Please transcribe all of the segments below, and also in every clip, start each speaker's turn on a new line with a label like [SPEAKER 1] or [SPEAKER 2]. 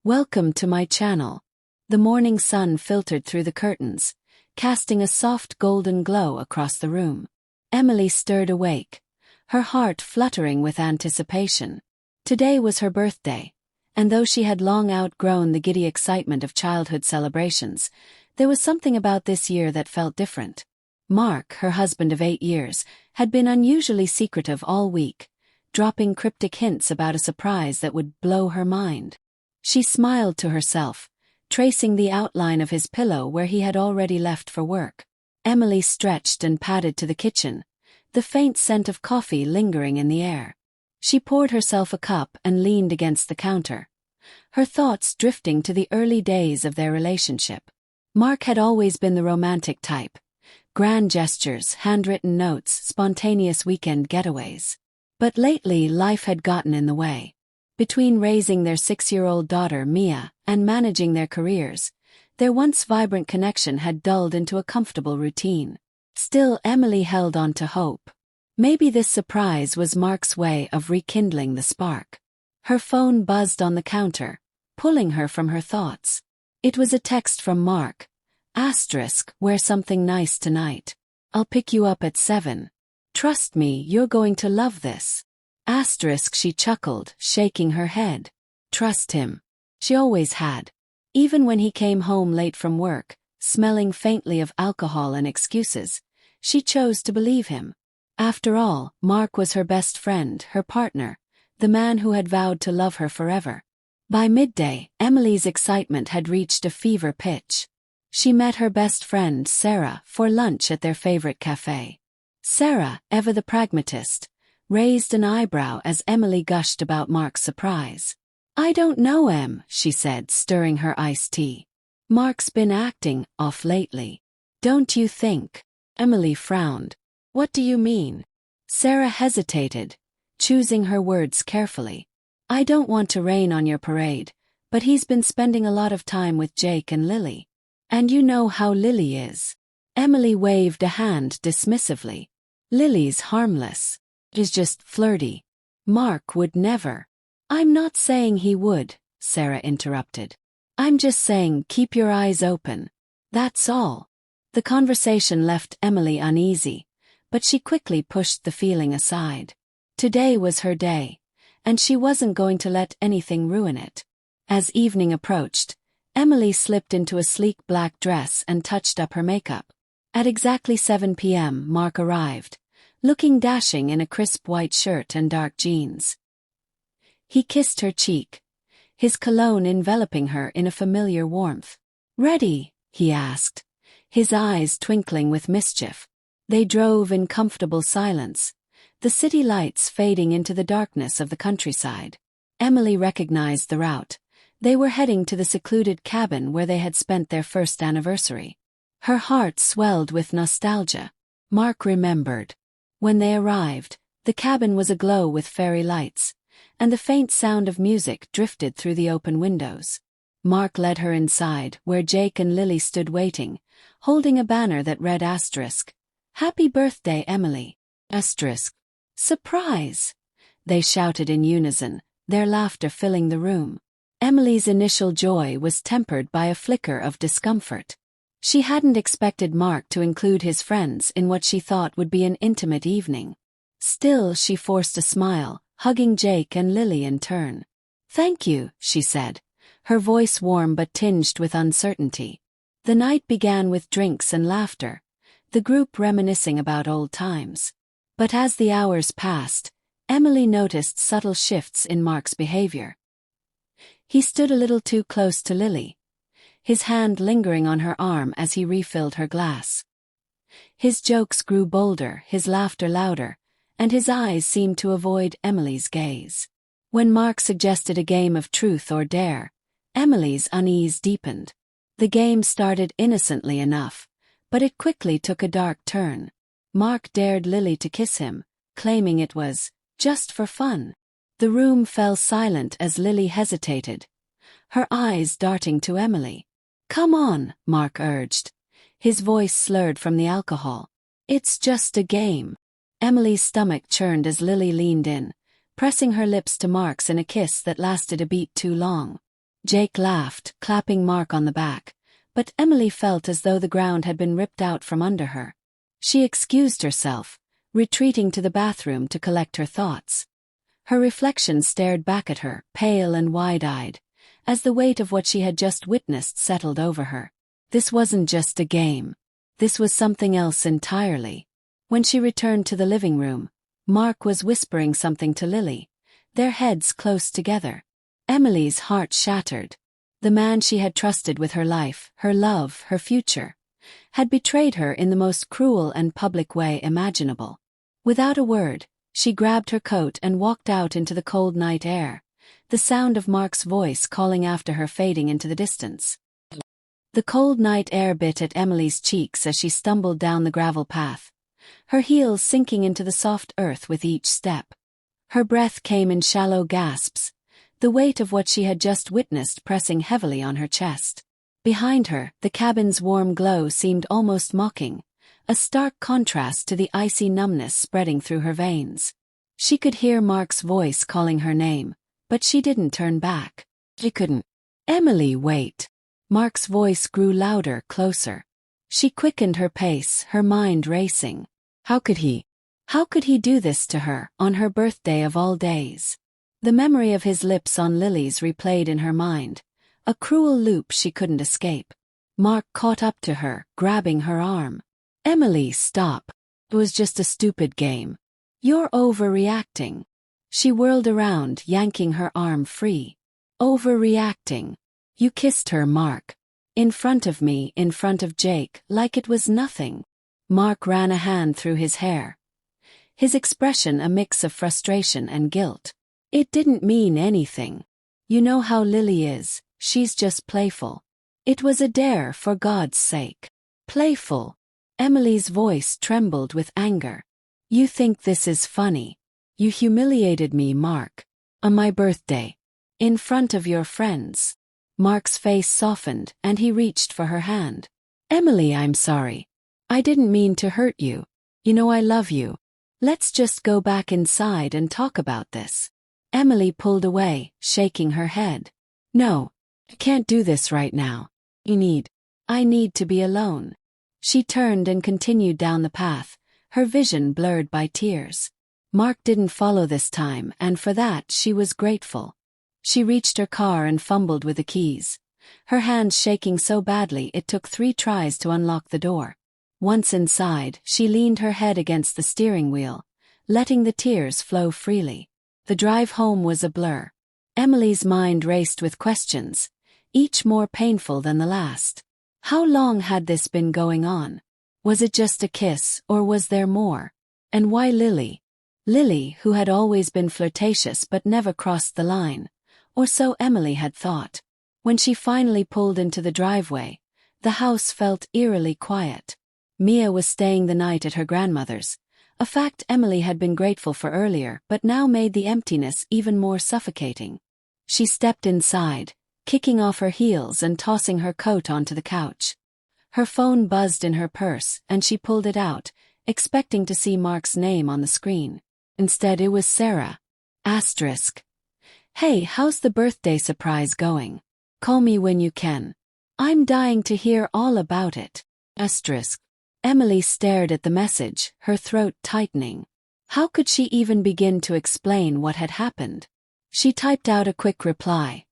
[SPEAKER 1] Welcome to my channel. The morning sun filtered through the curtains, casting a soft golden glow across the room. Emily stirred awake, her heart fluttering with anticipation. Today was her birthday, and though she had long outgrown the giddy excitement of childhood celebrations, there was something about this year that felt different. Mark, her husband of 8 years, had been unusually secretive all week, dropping cryptic hints about a surprise that would blow her mind. She smiled to herself, tracing the outline of his pillow where he had already left for work. Emily stretched and padded to the kitchen, the faint scent of coffee lingering in the air. She poured herself a cup and leaned against the counter, her thoughts drifting to the early days of their relationship. Mark had always been the romantic type: grand gestures, handwritten notes, spontaneous weekend getaways. But lately life had gotten in the way. Between raising their 6-year-old daughter Mia and managing their careers, their once vibrant connection had dulled into a comfortable routine. Still, Emily held on to hope. Maybe this surprise was Mark's way of rekindling the spark. Her phone buzzed on the counter, pulling her from her thoughts. It was a text from Mark. Wear something nice tonight. I'll pick you up at 7. Trust me, you're going to love this. She chuckled, shaking her head. Trust him. She always had. Even when he came home late from work, smelling faintly of alcohol and excuses, she chose to believe him. After all, Mark was her best friend, her partner, the man who had vowed to love her forever. By midday, Emily's excitement had reached a fever pitch. She met her best friend, Sarah, for lunch at their favorite cafe. Sarah, ever the pragmatist, raised an eyebrow as Emily gushed about Mark's surprise. I don't know, Em, she said, stirring her iced tea. Mark's been acting off lately. Don't you think? Emily frowned. What do you mean? Sarah hesitated, choosing her words carefully. I don't want to rain on your parade, but he's been spending a lot of time with Jake and Lily. And you know how Lily is. Emily waved a hand dismissively. Lily's harmless. Is just flirty. Mark would never. I'm not saying he would, Sarah interrupted. I'm just saying keep your eyes open. That's all. The conversation left Emily uneasy, but she quickly pushed the feeling aside. Today was her day, and she wasn't going to let anything ruin it. As evening approached, Emily slipped into a sleek black dress and touched up her makeup. At exactly 7 p.m., Mark arrived, looking dashing in a crisp white shirt and dark jeans. He kissed her cheek, his cologne enveloping her in a familiar warmth. Ready? He asked, his eyes twinkling with mischief. They drove in comfortable silence, the city lights fading into the darkness of the countryside. Emily recognized the route. They were heading to the secluded cabin where they had spent their first anniversary. Her heart swelled with nostalgia. Mark remembered. When they arrived, the cabin was aglow with fairy lights, and the faint sound of music drifted through the open windows. Mark led her inside, where Jake and Lily stood waiting, holding a banner that read Happy birthday, Emily. Surprise! They shouted in unison, their laughter filling the room. Emily's initial joy was tempered by a flicker of discomfort. She hadn't expected Mark to include his friends in what she thought would be an intimate evening. Still, she forced a smile, hugging Jake and Lily in turn. Thank you, she said, her voice warm but tinged with uncertainty. The night began with drinks and laughter, the group reminiscing about old times. But as the hours passed, Emily noticed subtle shifts in Mark's behavior. He stood a little too close to Lily, his hand lingering on her arm as he refilled her glass. His jokes grew bolder, his laughter louder, and his eyes seemed to avoid Emily's gaze. When Mark suggested a game of truth or dare, Emily's unease deepened. The game started innocently enough, but it quickly took a dark turn. Mark dared Lily to kiss him, claiming it was just for fun. The room fell silent as Lily hesitated, her eyes darting to Emily. Come on, Mark urged, his voice slurred from the alcohol. It's just a game. Emily's stomach churned as Lily leaned in, pressing her lips to Mark's in a kiss that lasted a beat too long. Jake laughed, clapping Mark on the back, but Emily felt as though the ground had been ripped out from under her. She excused herself, retreating to the bathroom to collect her thoughts. Her reflection stared back at her, pale and wide-eyed, as the weight of what she had just witnessed settled over her. This wasn't just a game. This was something else entirely. When she returned to the living room, Mark was whispering something to Lily, their heads close together. Emily's heart shattered. The man she had trusted with her life, her love, her future, had betrayed her in the most cruel and public way imaginable. Without a word, she grabbed her coat and walked out into the cold night air, the sound of Mark's voice calling after her fading into the distance. The cold night air bit at Emily's cheeks as she stumbled down the gravel path, her heels sinking into the soft earth with each step. Her breath came in shallow gasps, the weight of what she had just witnessed pressing heavily on her chest. Behind her, the cabin's warm glow seemed almost mocking, a stark contrast to the icy numbness spreading through her veins. She could hear Mark's voice calling her name, but she didn't turn back. She couldn't. "Emily, wait." Mark's voice grew louder, closer. She quickened her pace, her mind racing. How could he? How could he do this to her, on her birthday of all days? The memory of his lips on Lily's replayed in her mind, a cruel loop she couldn't escape. Mark caught up to her, grabbing her arm. "Emily, stop. It was just a stupid game. You're overreacting." She whirled around, yanking her arm free. "Overreacting? You kissed her, Mark. In front of me, in front of Jake, like it was nothing." Mark ran a hand through his hair, his expression a mix of frustration and guilt. "It didn't mean anything. You know how Lily is, she's just playful. It was a dare, for God's sake." "Playful?" Emily's voice trembled with anger. "You think this is funny? You humiliated me, Mark. On my birthday. In front of your friends." Mark's face softened and he reached for her hand. "Emily, I'm sorry. I didn't mean to hurt you. You know I love you. Let's just go back inside and talk about this." Emily pulled away, shaking her head. "No, I can't do this right now. I need to be alone." She turned and continued down the path, her vision blurred by tears. Mark didn't follow this time, and for that she was grateful. She reached her car and fumbled with the keys, her hands shaking so badly it took 3 tries to unlock the door. Once inside, she leaned her head against the steering wheel, letting the tears flow freely. The drive home was a blur. Emily's mind raced with questions, each more painful than the last. How long had this been going on? Was it just a kiss, or was there more? And why Lily? Lily, who had always been flirtatious but never crossed the line. Or so Emily had thought. When she finally pulled into the driveway, the house felt eerily quiet. Mia was staying the night at her grandmother's, a fact Emily had been grateful for earlier but now made the emptiness even more suffocating. She stepped inside, kicking off her heels and tossing her coat onto the couch. Her phone buzzed in her purse and she pulled it out, expecting to see Mark's name on the screen. Instead it was Sarah. Asterisk. "Hey, how's the birthday surprise going? Call me when you can. I'm dying to hear all about it." Asterisk. Emily stared at the message, her throat tightening. How could she even begin to explain what had happened? She typed out a quick reply.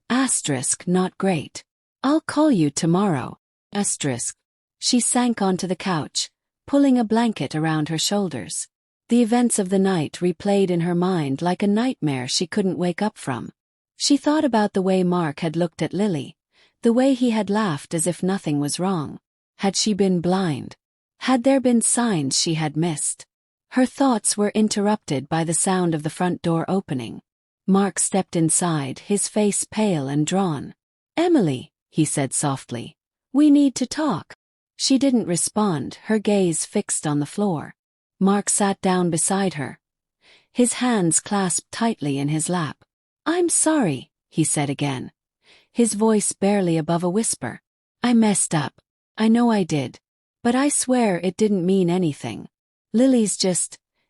[SPEAKER 1] Asterisk, not great. I'll call you tomorrow. Asterisk. She sank onto the couch, pulling a blanket around her shoulders. The events of the night replayed in her mind like a nightmare she couldn't wake up from. She thought about the way Mark had looked at Lily, the way he had laughed as if nothing was wrong. Had she been blind? Had there been signs she had missed? Her thoughts were interrupted by the sound of the front door opening. Mark stepped inside, his face pale and drawn. "Emily," he said softly, "we need to talk." She didn't respond, her gaze fixed on the floor. Mark sat down beside her, his hands clasped tightly in his lap. "I'm sorry," he said again, his voice barely above a whisper. "I messed up. I know I did. But I swear it didn't mean anything. Lily's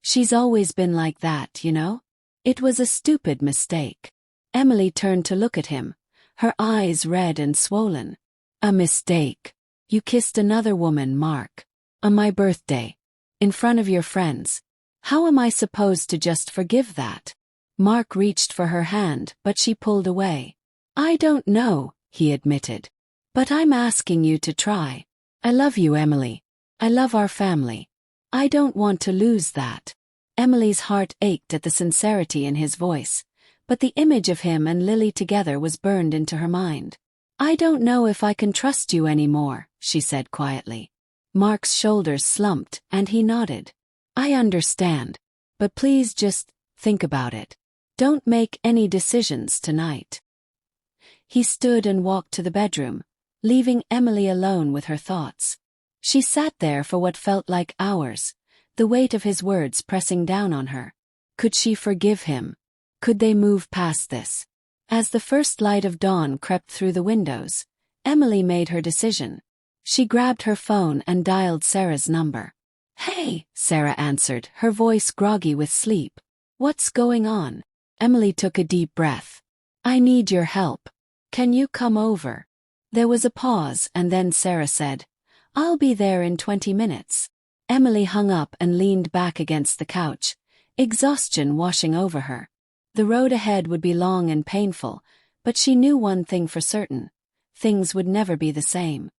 [SPEAKER 1] she's always been like that, you know? It was a stupid mistake." Emily turned to look at him, her eyes red and swollen. A mistake. You kissed another woman, Mark. On my birthday. In front of your friends. How am I supposed to just forgive that? Mark reached for her hand, but she pulled away. I don't know, he admitted. But I'm asking you to try. I love you, Emily. I love our family. I don't want to lose that. Emily's heart ached at the sincerity in his voice, but the image of him and Lily together was burned into her mind. I don't know if I can trust you anymore, she said quietly. Mark's shoulders slumped, and he nodded. I understand. But please just think about it. Don't make any decisions tonight. He stood and walked to the bedroom, leaving Emily alone with her thoughts. She sat there for what felt like hours, the weight of his words pressing down on her. Could she forgive him? Could they move past this? As the first light of dawn crept through the windows, Emily made her decision. She grabbed her phone and dialed Sarah's number. Hey, Sarah answered, her voice groggy with sleep. What's going on? Emily took a deep breath. I need your help. Can you come over? There was a pause, and then Sarah said, I'll be there in 20 minutes. Emily hung up and leaned back against the couch, exhaustion washing over her. The road ahead would be long and painful, but she knew one thing for certain. Things would never be the same.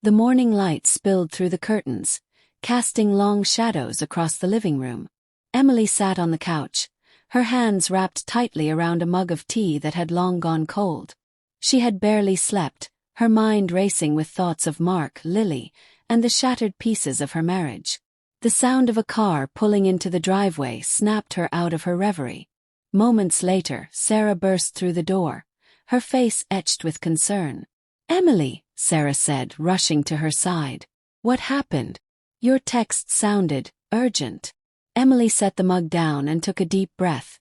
[SPEAKER 1] The morning light spilled through the curtains, casting long shadows across the living room. Emily sat on the couch, her hands wrapped tightly around a mug of tea that had long gone cold. She had barely slept, her mind racing with thoughts of Mark, Lily, and the shattered pieces of her marriage. The sound of a car pulling into the driveway snapped her out of her reverie. Moments later, Sarah burst through the door, her face etched with concern. Emily, Sarah said, rushing to her side. What happened? Your text sounded urgent. Emily set the mug down and took a deep breath,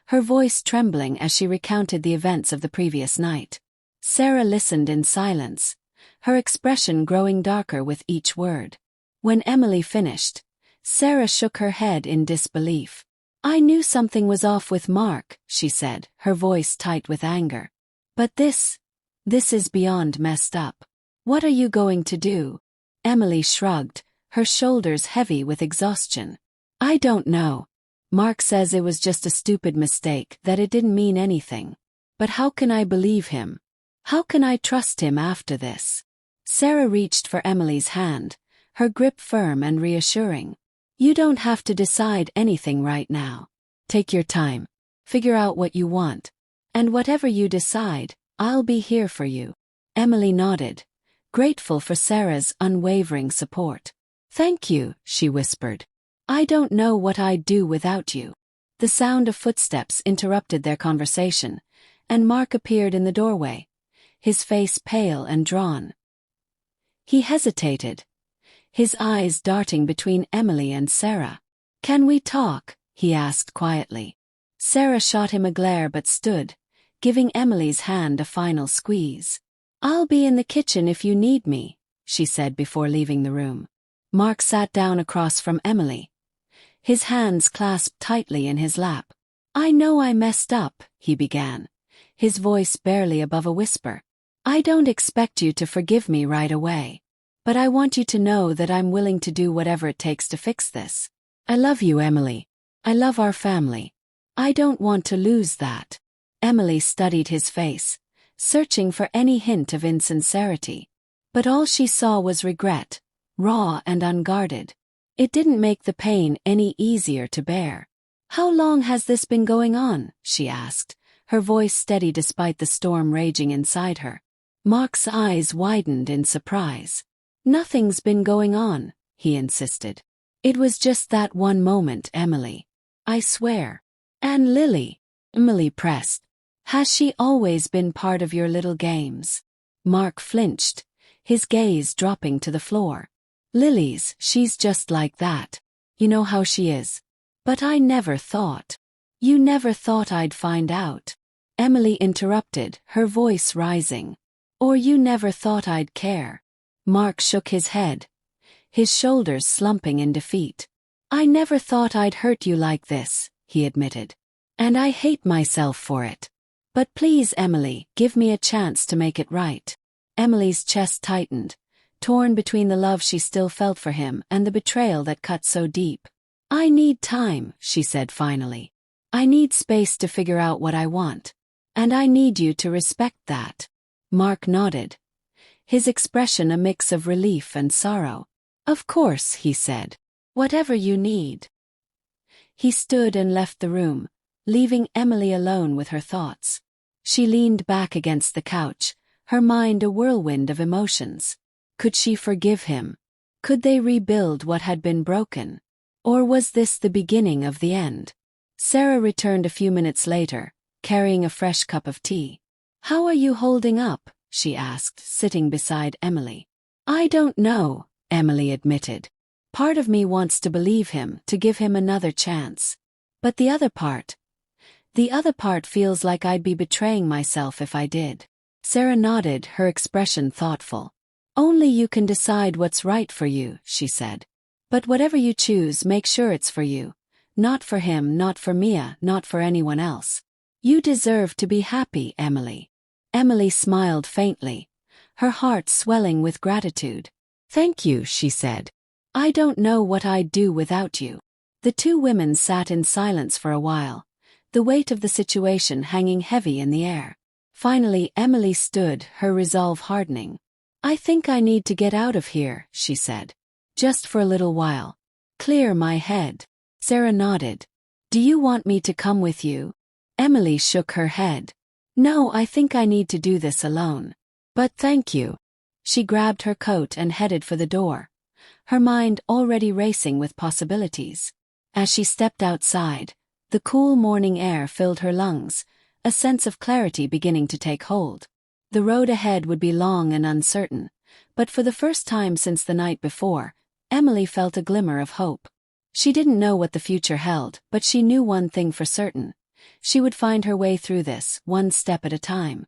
[SPEAKER 1] her voice trembling as she recounted the events of the previous night. Sarah listened in silence, her expression growing darker with each word. When Emily finished, Sarah shook her head in disbelief. I knew something was off with Mark, she said, her voice tight with anger. But this is beyond messed up. What are you going to do? Emily shrugged, her shoulders heavy with exhaustion. I don't know. Mark says it was just a stupid mistake, that it didn't mean anything. But how can I believe him? How can I trust him after this? Sarah reached for Emily's hand, her grip firm and reassuring. You don't have to decide anything right now. Take your time. Figure out what you want. And whatever you decide, I'll be here for you. Emily nodded, grateful for Sarah's unwavering support. Thank you, she whispered. I don't know what I'd do without you. The sound of footsteps interrupted their conversation, and Mark appeared in the doorway, his face pale and drawn. He hesitated, his eyes darting between Emily and Sarah. Can we talk? He asked quietly. Sarah shot him a glare but stood, giving Emily's hand a final squeeze. I'll be in the kitchen if you need me, she said before leaving the room. Mark sat down across from Emily, his hands clasped tightly in his lap. I know I messed up, he began, his voice barely above a whisper. I don't expect you to forgive me right away. But I want you to know that I'm willing to do whatever it takes to fix this. I love you, Emily. I love our family. I don't want to lose that. Emily studied his face, searching for any hint of insincerity. But all she saw was regret, raw and unguarded. It didn't make the pain any easier to bear. How long has this been going on? She asked, her voice steady despite the storm raging inside her. Mark's eyes widened in surprise. Nothing's been going on, he insisted. It was just that one moment, Emily. I swear. And Lily, Emily pressed. Has she always been part of your little games? Mark flinched, his gaze dropping to the floor. She's just like that. You know how she is. But I never thought. You never thought I'd find out. Emily interrupted, her voice rising. Or you never thought I'd care. Mark shook his head, his shoulders slumping in defeat. I never thought I'd hurt you like this, he admitted. And I hate myself for it. But please, Emily, give me a chance to make it right. Emily's chest tightened, torn between the love she still felt for him and the betrayal that cut so deep. I need time, she said finally. I need space to figure out what I want. And I need you to respect that. Mark nodded, his expression a mix of relief and sorrow. Of course, he said. Whatever you need. He stood and left the room, leaving Emily alone with her thoughts. She leaned back against the couch, her mind a whirlwind of emotions. Could she forgive him? Could they rebuild what had been broken? Or was this the beginning of the end? Sarah returned a few minutes later, carrying a fresh cup of tea. How are you holding up? She asked, sitting beside Emily. I don't know, Emily admitted. Part of me wants to believe him, to give him another chance. But the other part feels like I'd be betraying myself if I did. Sarah nodded, her expression thoughtful. Only you can decide what's right for you, she said. But whatever you choose, make sure it's for you. Not for him, not for Mia, not for anyone else. You deserve to be happy, Emily. Emily smiled faintly, her heart swelling with gratitude. Thank you, she said. I don't know what I'd do without you. The two women sat in silence for a while, the weight of the situation hanging heavy in the air. Finally, Emily stood, her resolve hardening. I think I need to get out of here, she said. Just for a little while. Clear my head. Sarah nodded. Do you want me to come with you? Emily shook her head. No, I think I need to do this alone. But thank you. She grabbed her coat and headed for the door, her mind already racing with possibilities. As she stepped outside, the cool morning air filled her lungs, a sense of clarity beginning to take hold. The road ahead would be long and uncertain, but for the first time since the night before, Emily felt a glimmer of hope. She didn't know what the future held, but she knew one thing for certain. She would find her way through this, one step at a time.